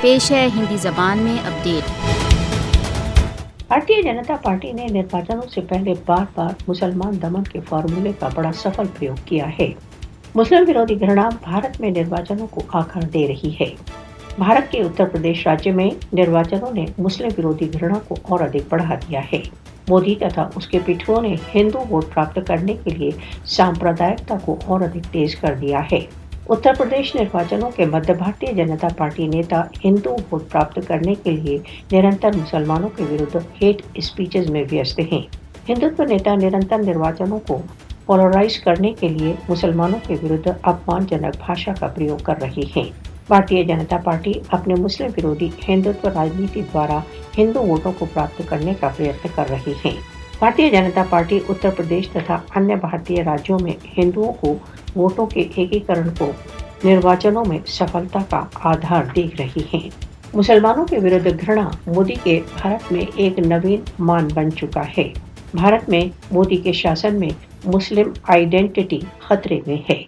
पेश है हिंदी जबान में अपडेट। भारतीय जनता पार्टी ने निर्वाचनों से पहले बार बार मुसलमान दमन के फॉर्मूले का बड़ा सफल प्रयोग किया है। मुस्लिम विरोधी घृणा भारत में निर्वाचनों को आकार दे रही है। भारत के उत्तर प्रदेश राज्य में निर्वाचनों ने मुस्लिम विरोधी घृणा को और अधिक बढ़ा दिया है। मोदी तथा उसके पिट्ठुओं ने हिंदू वोट प्राप्त करने के लिए सांप्रदायिकता को और अधिक तेज कर दिया है। उत्तर प्रदेश निर्वाचनों के मध्य भारतीय जनता पार्टी नेता हिंदू वोट प्राप्त करने के लिए निरंतर मुसलमानों के विरुद्ध हेट स्पीचेज में व्यस्त हैं। हिंदुत्व नेता निरंतर निर्वाचनों को पोलराइज करने के लिए मुसलमानों के विरुद्ध अपमानजनक भाषा का प्रयोग कर रही है। भारतीय जनता पार्टी अपने मुस्लिम विरोधी हिंदुत्व राजनीति द्वारा हिंदू वोटों को प्राप्त करने का प्रयत्न कर रही है। भारतीय जनता पार्टी उत्तर प्रदेश तथा अन्य भारतीय राज्यों में हिंदुओं को वोटों के एकीकरण को निर्वाचनों में सफलता का आधार देख रही है। मुसलमानों के विरुद्ध घृणा मोदी के भारत में एक नवीन मान बन चुका है। भारत में मोदी के शासन में मुस्लिम आइडेंटिटी खतरे में है।